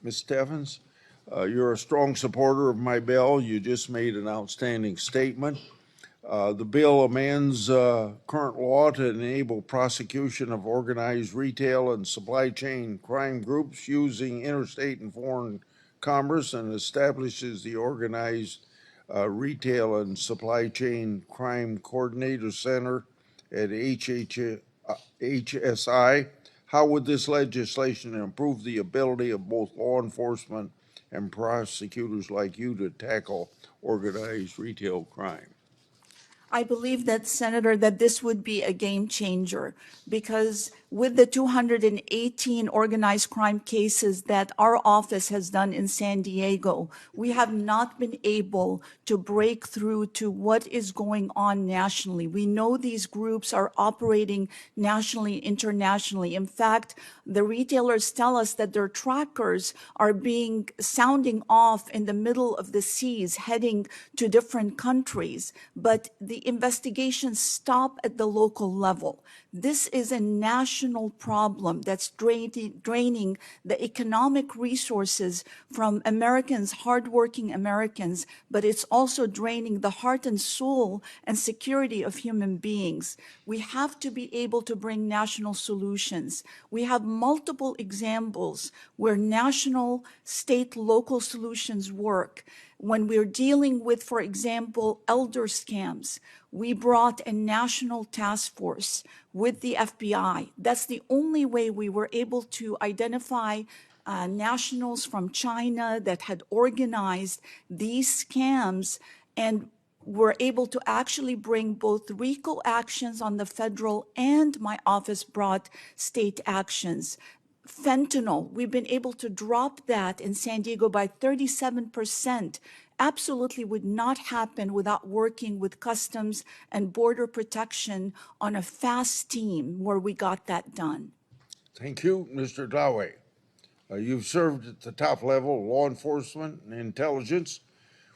Ms. Steffens. You're a strong supporter of my bill. You just made an outstanding statement. The bill amends current law to enable prosecution of organized retail and supply chain crime groups using interstate and foreign commerce and establishes the Organized Retail and Supply Chain Crime Coordinator Center at HSI. How would this legislation improve the ability of both law enforcement and prosecutors like you to tackle organized retail crime? I believe that, Senator, that this would be a game changer because with the 218 organized crime cases that our office has done in San Diego, we have not been able to break through to what is going on nationally. We know these groups are operating nationally, internationally. In fact, the retailers tell us that their trackers are sounding off in the middle of the seas, heading to different countries. But the investigations stop at the local level. This is a national problem that's draining the economic resources from Americans, hardworking Americans, but it's also draining the heart and soul and security of human beings. We have to be able to bring national solutions. We have multiple examples where national, state, local solutions work. When we're dealing with, for example, elder scams, we brought a national task force with the FBI. That's the only way we were able to identify nationals from China that had organized these scams and were able to actually bring both RICO actions on the federal, and my office brought state actions. Fentanyl, we've been able to drop that in San Diego by 37%. Absolutely would not happen without working with Customs and Border Protection on a fast team where we got that done. Thank you, Mr. Dawei. You've served at the top level of law enforcement and intelligence.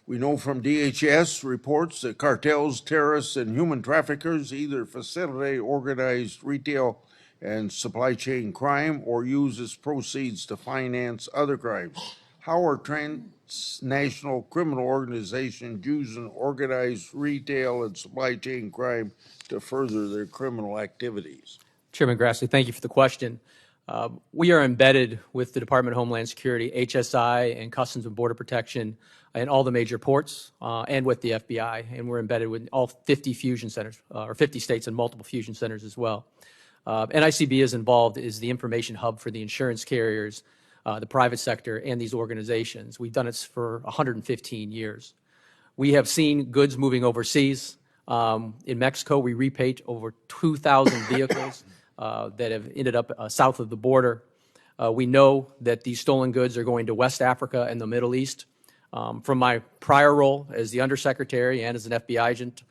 We know from DHS reports that cartels, terrorists, and human traffickers either facilitate organized retail and supply chain crime or use its proceeds to finance other crimes. How are transnational criminal organizations using organized retail and supply chain crime to further their criminal activities? Chairman Grassley, thank you for the question. We are embedded with the Department of Homeland Security, HSI, and Customs and Border Protection in all the major ports and with the FBI, and we're embedded with all 50 fusion centers, or 50 states and multiple fusion centers as well. NICB is involved as the information hub for the insurance carriers, the private sector, and these organizations. We've done it for 115 years. We have seen goods moving overseas. In Mexico, we repaid over 2,000 vehicles that have ended up south of the border. We know that these stolen goods are going to West Africa and the Middle East. From my prior role as the undersecretary and as an FBI agent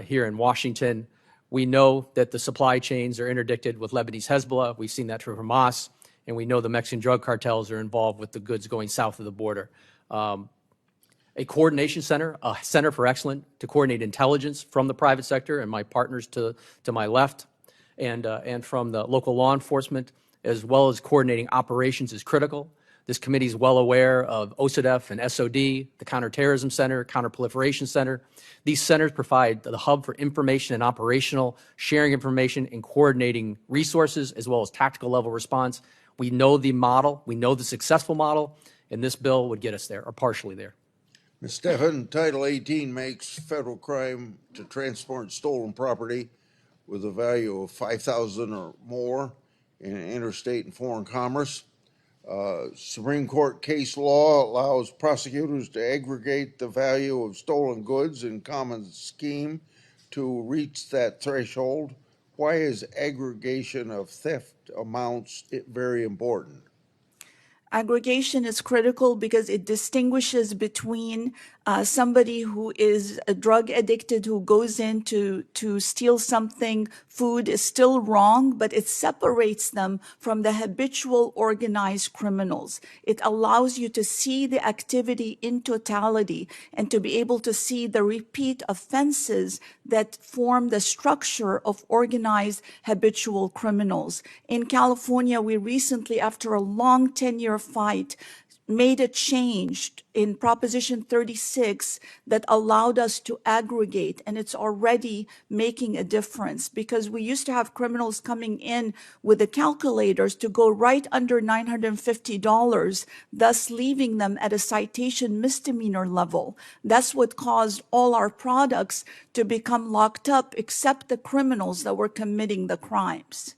here in Washington, we know that the supply chains are interdicted with Lebanese Hezbollah. We've seen that through Hamas, and we know the Mexican drug cartels are involved with the goods going south of the border. A coordination center, a center for excellence to coordinate intelligence from the private sector and my partners to my left, and from the local law enforcement, as well as coordinating operations, is critical. This committee is well aware of OCDEF and SOD, the Counterterrorism Center, Counterproliferation Center. These centers provide the hub for information and operational sharing information and coordinating resources as well as tactical level response. We know the model, we know the successful model, and this bill would get us there, or partially there. Ms. Stephan, Title 18 makes federal crime to transport stolen property with a value of $5,000 or more in interstate and foreign commerce. Supreme Court case law allows prosecutors to aggregate the value of stolen goods in common scheme to reach that threshold. Why is aggregation of theft amounts very important? Aggregation is critical because it distinguishes between somebody who is a drug addicted who goes in to steal something. Food is still wrong, but it separates them from the habitual organized criminals. It allows you to see the activity in totality and to be able to see the repeat offenses that form the structure of organized habitual criminals. In California, we recently, after a long 10-year our fight, made a change in Proposition 36 that allowed us to aggregate, and it's already making a difference because we used to have criminals coming in with the calculators to go right under $950, thus leaving them at a citation misdemeanor level. That's what caused all our products to become locked up except the criminals that were committing the crimes.